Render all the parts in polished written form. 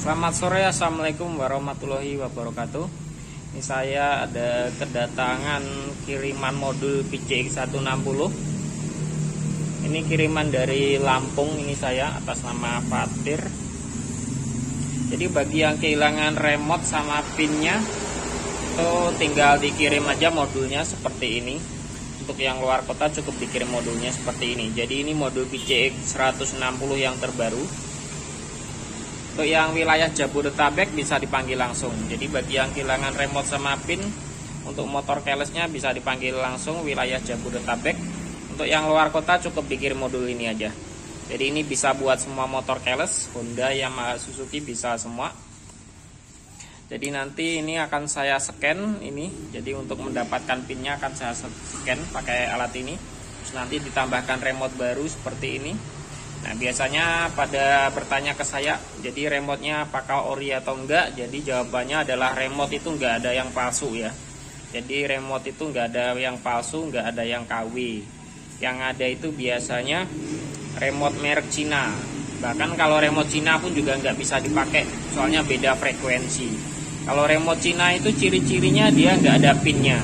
Selamat sore, assalamualaikum warahmatullahi wabarakatuh. Ini saya ada kedatangan kiriman modul PCX 160. Ini kiriman dari Lampung, ini saya atas nama Fatir. Jadi bagi yang kehilangan remote sama pinnya, itu tinggal dikirim aja modulnya seperti ini. Untuk yang luar kota cukup dikirim modulnya seperti ini. Jadi ini modul PCX 160 yang terbaru. Untuk yang wilayah Jabodetabek bisa dipanggil langsung. Jadi bagi yang kehilangan remote sama pin, untuk motor keyless-nya bisa dipanggil langsung wilayah Jabodetabek. Untuk yang luar kota cukup dikirim modul ini aja. Jadi ini bisa buat semua motor keyless, Honda, Yamaha, Suzuki bisa semua. Jadi nanti ini akan saya scan ini. Jadi untuk mendapatkan pinnya akan saya scan pakai alat ini. Terus nanti ditambahkan remote baru seperti ini. Nah biasanya pada bertanya ke saya, jadi remote-nya apakah ori atau enggak? Jadi jawabannya adalah remote itu enggak ada yang palsu ya. Jadi remote itu enggak ada yang palsu, enggak ada yang KW. Yang ada itu biasanya remote merek Cina. Bahkan kalau remote Cina pun juga enggak bisa dipakai, soalnya beda frekuensi. Kalau remote Cina itu ciri-cirinya dia enggak ada pinnya.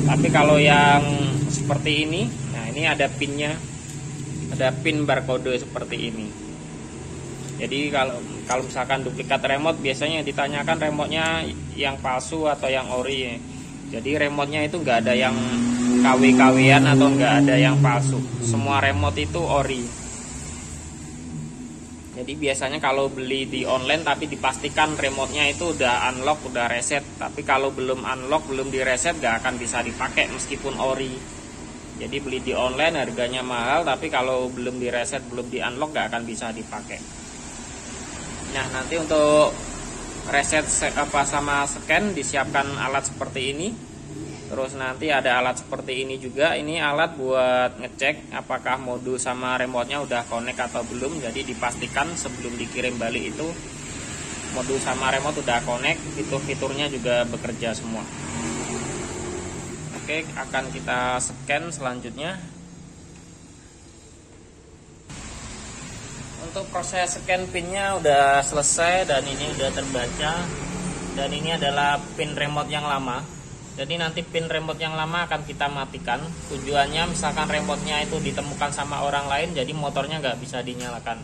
Tapi kalau yang seperti ini, nah ini ada pinnya. Ada pin barcode seperti ini. Jadi kalau misalkan duplikat remote biasanya ditanyakan remote-nya yang palsu atau yang ori. Jadi remote-nya itu nggak ada yang KW-KW-an atau nggak ada yang palsu. Semua remote itu ori. Jadi biasanya kalau beli di online tapi dipastikan remote-nya itu udah unlock, udah reset. Tapi kalau belum unlock, belum di reset nggak akan bisa dipakai meskipun ori. Jadi beli di online harganya mahal, tapi kalau belum di reset, belum di unlock gak akan bisa dipakai. Nah nanti untuk reset sama scan disiapkan alat seperti ini. Terus nanti ada alat seperti ini juga. Ini alat buat ngecek apakah modul sama remote-nya udah connect atau belum. Jadi dipastikan sebelum dikirim balik itu modul sama remote udah connect, fitur-fiturnya juga bekerja semua. Oke, akan kita scan selanjutnya. Untuk proses scan pinnya udah selesai dan ini udah terbaca. Dan ini adalah pin remote yang lama. Jadi nanti pin remote yang lama akan kita matikan. Tujuannya misalkan remote-nya itu ditemukan sama orang lain, jadi motornya nggak bisa dinyalakan.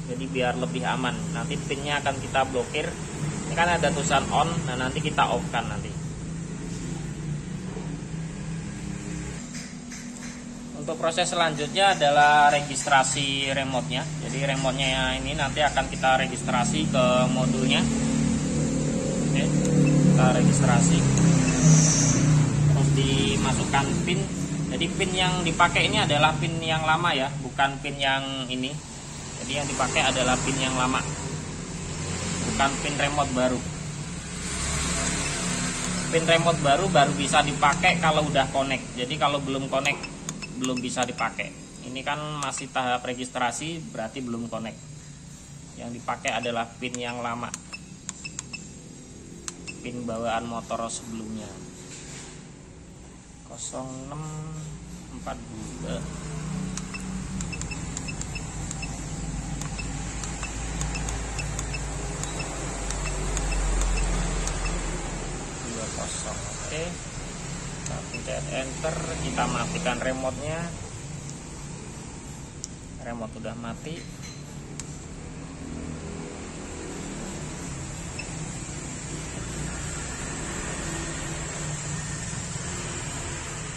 Jadi biar lebih aman. Nanti pinnya akan kita blokir. Ini kan ada tulisan on, nah nanti kita off kan nanti. Untuk proses selanjutnya adalah registrasi remote-nya. Jadi remote-nya ini nanti akan kita registrasi ke modulnya. Oke, kita registrasi. Terus dimasukkan pin. Jadi pin yang dipakai ini adalah pin yang lama ya, bukan pin yang ini. Jadi yang dipakai adalah pin yang lama, bukan pin remote baru. Pin remote baru bisa dipakai kalau udah connect. Jadi kalau belum connect belum bisa dipakai. Ini kan masih tahap registrasi, berarti belum connect. Yang dipakai adalah pin yang lama, pin bawaan motor sebelumnya. 0642. Oke, kita pencet enter, kita matikan remote-nya. Remote udah mati.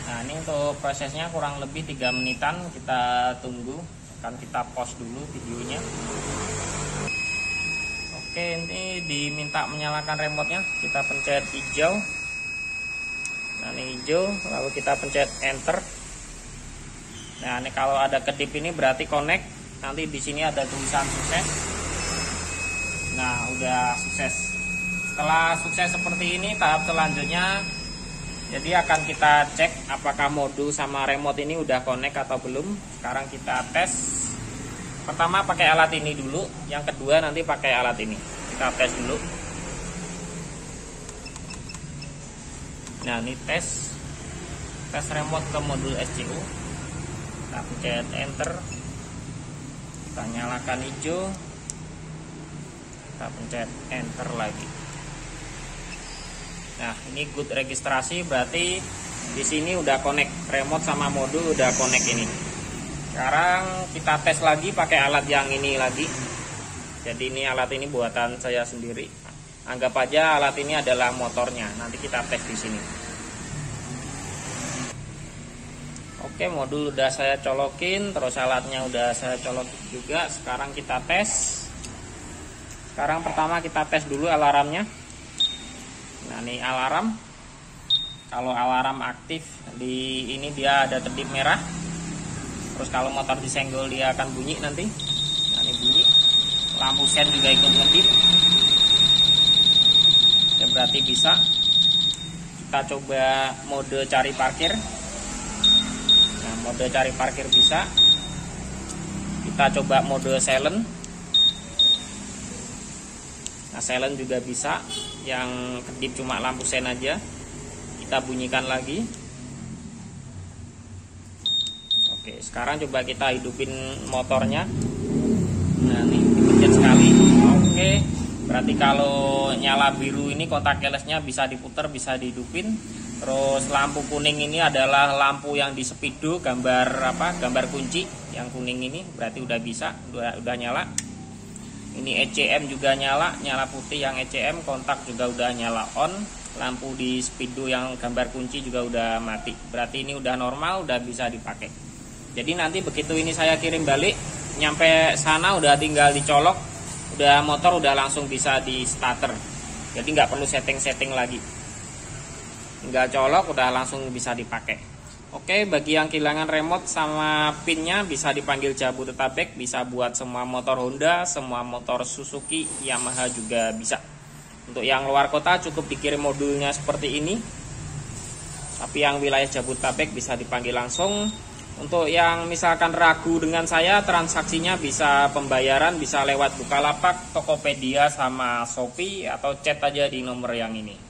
Nah ini untuk prosesnya kurang lebih 3 menitan. Kita tunggu, akan kita pause dulu videonya. Oke, ini diminta menyalakan remote-nya. Kita pencet hijau. Nah ini hijau, lalu kita pencet enter. Nah ini kalau ada kedip ini berarti connect. Nanti di sini ada tulisan sukses. Nah udah sukses. Setelah sukses seperti ini, tahap selanjutnya jadi akan kita cek apakah modul sama remote ini udah connect atau belum. Sekarang kita tes. Pertama pakai alat ini dulu, yang kedua nanti pakai alat ini. Kita tes dulu. Nah ini tes remote ke modul SCU. Kita pencet enter, kita nyalakan hijau. Kita pencet enter lagi. Nah, ini good registrasi, berarti di sini udah connect remote sama modul, udah connect ini. Sekarang kita tes lagi pakai alat yang ini lagi. Jadi ini alat ini buatan saya sendiri. Anggap aja alat ini adalah motornya. Nanti kita tes di sini. Oke, modul udah saya colokin, terus alatnya udah saya colokin juga. Sekarang kita tes. Sekarang pertama kita tes dulu alarmnya. Nah, ini alarm. Kalau alarm aktif di ini dia ada kedip merah. Terus kalau motor disenggol dia akan bunyi nanti. Nah, ini bunyi. Lampu sen juga ikut ngedip. Ya, berarti bisa. Kita coba mode cari parkir. Nah, mode cari parkir bisa. Kita coba mode silent. Nah, silent juga bisa. Yang kedip cuma lampu sen aja. Kita bunyikan lagi. Oke, sekarang coba kita hidupin motornya. Nah, ini dipencet sekali. Oke, berarti kalau nyala biru ini kontak keylessnya bisa diputar, bisa dihidupin. Terus lampu kuning ini adalah lampu yang di speedo, gambar gambar kunci. Yang kuning ini berarti udah bisa, udah nyala. Ini ECM juga nyala putih yang ECM, kontak juga udah nyala on. Lampu di speedo yang gambar kunci juga udah mati. Berarti ini udah normal, udah bisa dipakai. Jadi nanti begitu ini saya kirim balik, nyampe sana udah tinggal dicolok, udah motor udah langsung bisa di starter. Jadi nggak perlu setting-setting lagi. Tinggal colok udah langsung bisa dipakai. Oke, bagi yang kehilangan remote sama pinnya bisa dipanggil Jabodetabek, bisa buat semua motor Honda, semua motor Suzuki, Yamaha juga bisa. Untuk yang luar kota cukup dikirim modulnya seperti ini. Tapi yang wilayah Jabodetabek bisa dipanggil langsung. Untuk yang misalkan ragu dengan saya, transaksinya bisa pembayaran bisa lewat Bukalapak, Tokopedia sama Shopee, atau chat aja di nomor yang ini.